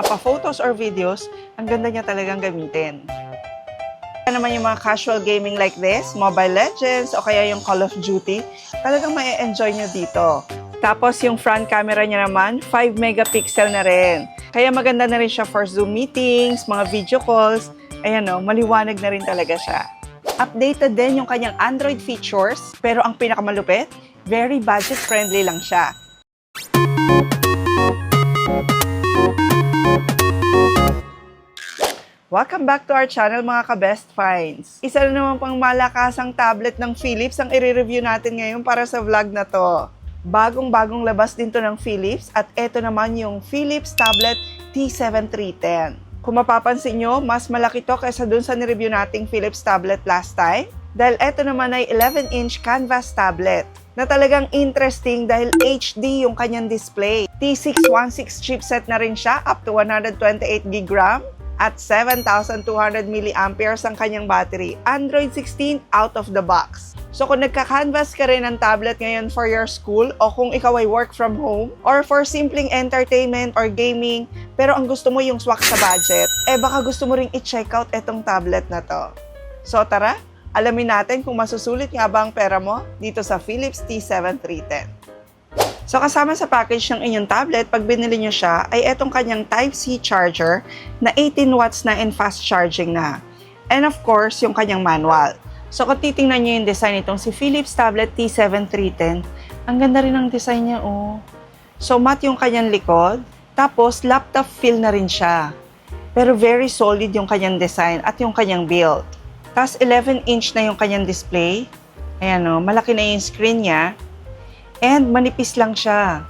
Pa-photos or videos, ang ganda niya talagang gamitin. Kaya naman yung mga casual gaming like this, Mobile Legends o kaya yung Call of Duty, talagang ma-enjoy nyo dito. Tapos yung front camera niya naman, 5 megapixel na rin. Kaya maganda na rin siya for Zoom meetings, mga video calls. Ayan o, maliwanag na rin talaga siya. Updated din yung kanyang Android features, pero ang pinakamalupit, very budget-friendly lang siya. Welcome back to our channel mga ka-Best Finds. Isa na naman pang malakasang tablet ng Philips ang i-review natin ngayon para sa vlog na to. Bagong-bagong labas din to ng Philips at ito naman yung Philips Tablet T7310. Kung mapapansin nyo, mas malaki to kaysa dun sa nireview nating Philips tablet last time. Dahil ito naman ay 11-inch canvas tablet na talagang interesting dahil HD yung kanyang display. T616 chipset na rin siya, up to 128GB RAM at 7,200 mAh ang kanyang battery. Android 16 out of the box. So kung nagka-canvas ka rin ng tablet ngayon for your school o kung ikaw ay work from home or for simpleng entertainment or gaming pero ang gusto mo yung swak sa budget, baka gusto mo ring i-check out itong tablet na to. So tara, alamin natin kung masusulit nga ba ang pera mo dito sa Philips T7310. So kasama sa package ng inyong tablet, pag binili nyo siya, ay etong kanyang Type-C charger na 18 watts na and fast charging na. And of course, yung kanyang manual. So kung titingnan nyo yung design itong si Philips Tablet T7310, ang ganda rin ng design niya, oh. So matte yung kanyang likod, tapos laptop feel na rin siya. Pero very solid yung kanyang design at yung kanyang build. Tapos 11-inch na yung kanyang display. Ayan, oh, malaki na yung screen niya. And manipis lang siya.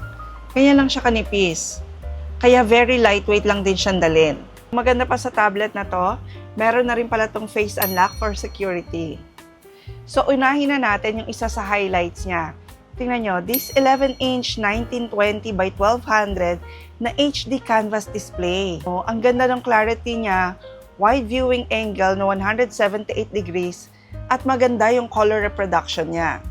Kaya lang siya kanipis. Kaya very lightweight lang din siyang dalhin. Maganda pa sa tablet na to, meron na rin pala tong face unlock for security. So, unahin na natin yung isa sa highlights niya. Tingnan nyo, this 11-inch 1920 by 1200 na HD canvas display. So, ang ganda ng clarity niya, wide viewing angle na 178 degrees, at maganda yung color reproduction niya.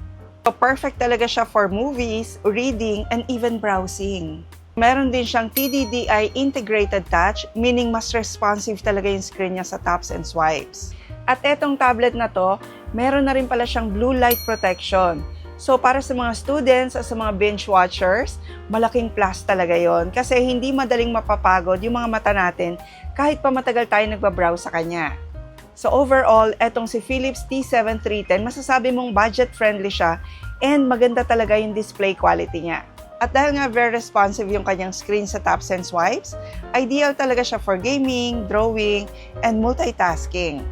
So, perfect talaga siya for movies, reading, and even browsing. Meron din siyang TDDI integrated touch, meaning mas responsive talaga yung screen niya sa taps and swipes. At etong tablet na to, meron na rin pala siyang blue light protection. So para sa mga students at sa mga binge watchers, malaking plus talaga yon kasi hindi madaling mapapagod yung mga mata natin kahit pa matagal tayo nagbabrowse sa kanya. So overall, etong si Philips T7310, masasabi mong budget-friendly siya and maganda talaga yung display quality niya. At dahil nga very responsive yung kanyang screen sa taps and swipes, ideal talaga siya for gaming, drawing, and multitasking.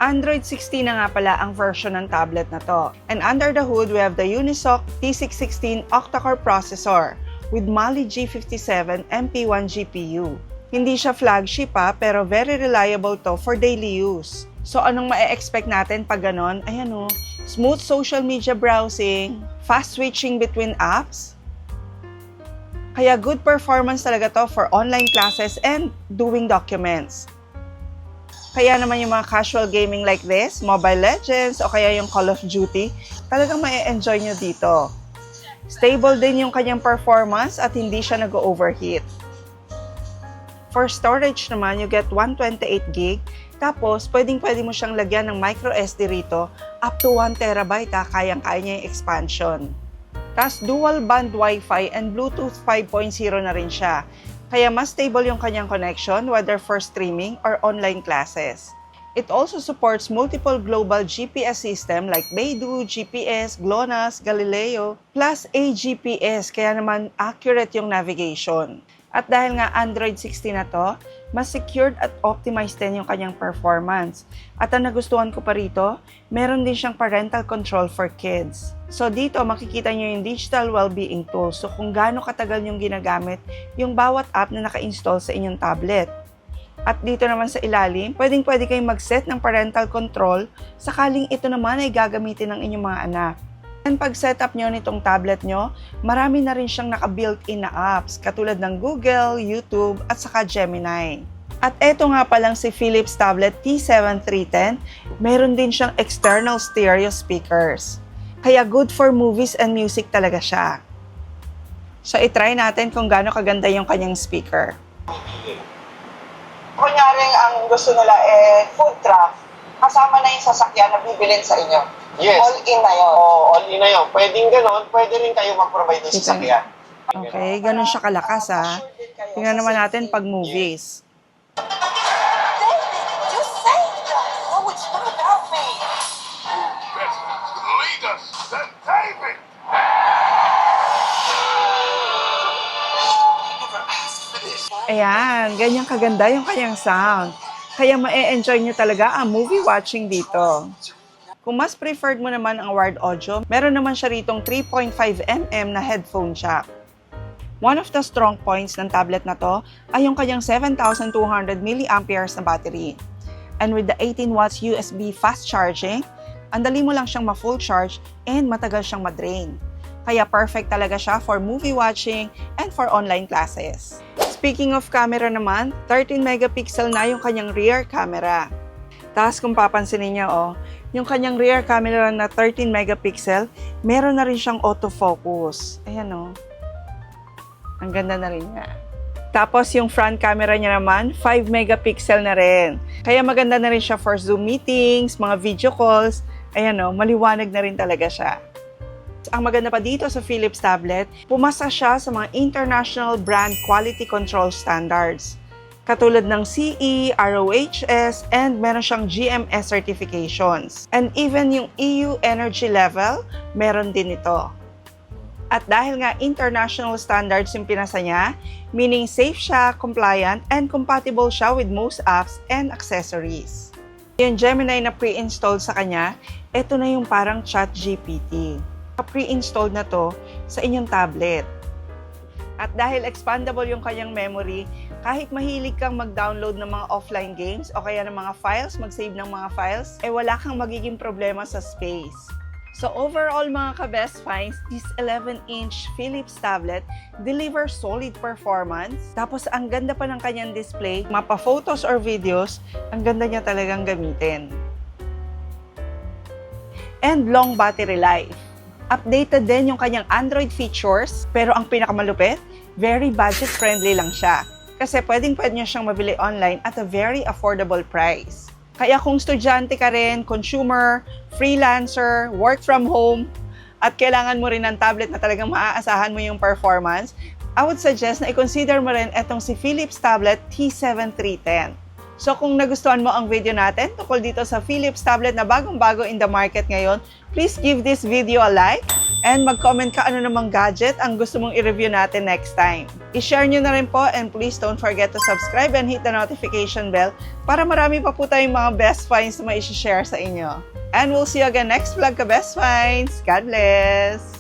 Android 16 na nga pala ang version ng tablet na to. And under the hood, we have the Unisoc T616 octa-core processor with Mali G57 MP1 GPU. Hindi siya flagship pero very reliable to for daily use. So anong ma-expect natin pag ganon? Ayan o, smooth social media browsing, fast switching between apps. Kaya good performance talaga to for online classes and doing documents. Kaya naman yung mga casual gaming like this, Mobile Legends o kaya yung Call of Duty, talagang ma-enjoy nyo dito. Stable din yung kanyang performance at hindi siya nag-overheat. For storage naman, you get 128GB. Tapos, pwedeng-pwede mo siyang lagyan ng micro SD rito up to 1TB, kayang-kaya niya yung expansion. Tapos, dual band Wi-Fi and Bluetooth 5.0 na rin siya. Kaya mas stable yung kanyang connection whether for streaming or online classes. It also supports multiple global GPS system like Beidou, GPS, GLONASS, Galileo, plus AGPS, kaya naman accurate yung navigation. At dahil nga Android 16 na to, mas secured at optimized din yung kanyang performance. At ang nagustuhan ko pa rito, meron din siyang parental control for kids. So dito makikita nyo yung digital well-being tools. So kung gaano katagal yung ginagamit yung bawat app na naka-install sa inyong tablet. At dito naman sa ilalim, pwedeng-pwede kayong mag-set ng parental control sakaling ito naman ay gagamitin ng inyong mga anak. And pag setup nyo nitong tablet nyo, marami na rin siyang naka-built-in na apps katulad ng Google, YouTube at saka Gemini. At eto nga palang si Philips Tablet T7310, meron din siyang external stereo speakers. Kaya good for movies and music talaga siya. So, itry natin kung gaano kaganda yung kanyang speaker. Kunyari, ang gusto nila food truck, kasama na yung sasakyan na bibilin sa inyo. Yes. All in na yun. Oo, all in na yun. Pwedeng ganon, pwede rin kayo mag-provide ng sasakyan. Okay, ganun siya kalakas ha. Tingnan naman natin pag movies. David, you saved us. What would you do without me? Best lead us to David! Ayan, ganyan kaganda yung kanyang sound. Kaya ma-enjoy nyo talaga ang movie watching dito. Kung mas preferred mo naman ang wired audio, meron naman siya ritong 3.5mm na headphone jack. One of the strong points ng tablet na to ay yung kanyang 7,200 mAh na battery. And with the 18 watts USB fast charging, ang dali mo lang siyang ma-full charge and matagal siyang ma-drain. Kaya perfect talaga siya for movie watching and for online classes. Speaking of camera naman, 13 megapixel na yung kanyang rear camera. Tapos kung papansinin niyo, yung kanyang rear camera na 13 megapixel, meron na rin siyang autofocus. Ayan ang ganda na rin niya. Tapos yung front camera niya naman, 5 megapixel na rin. Kaya maganda na rin siya for Zoom meetings, mga video calls. Ayan maliwanag na rin talaga siya. Ang maganda pa dito sa Philips tablet, pumasa siya sa mga international brand quality control standards. Katulad ng CE, ROHS, and meron siyang GMS certifications. And even yung EU energy level, meron din ito. At dahil nga international standards yung pinasa niya, meaning safe siya, compliant, and compatible siya with most apps and accessories. Yung Gemini na pre-installed sa kanya, ito na yung parang ChatGPT. Pre-installed na to sa inyong tablet. At dahil expandable yung kanyang memory, kahit mahilig kang mag-download ng mga offline games o kaya ng mga files, mag-save ng mga files, wala kang magiging problema sa space. So overall mga ka-best finds, this 11-inch Philips tablet delivers solid performance. Tapos ang ganda pa ng kanyang display, mapa-photos or videos, ang ganda niya talagang gamitin. And long battery life. Updated din yung kanyang Android features, pero ang pinakamalupit, very budget-friendly lang siya. Kasi pwede nyo siyang mabili online at a very affordable price. Kaya kung estudyante ka rin, consumer, freelancer, work from home, at kailangan mo rin ng tablet na talagang maaasahan mo yung performance, I would suggest na i-consider mo rin itong si Philips Tablet T7310. So kung nagustuhan mo ang video natin tungkol dito sa Philips tablet na bagong-bago in the market ngayon, please give this video a like and mag-comment ka ano namang gadget ang gusto mong i-review natin next time. I-share nyo na rin po and please don't forget to subscribe and hit the notification bell para marami pa po tayong mga best finds na ma-share sa inyo. And we'll see you again next vlog ka best finds. God bless!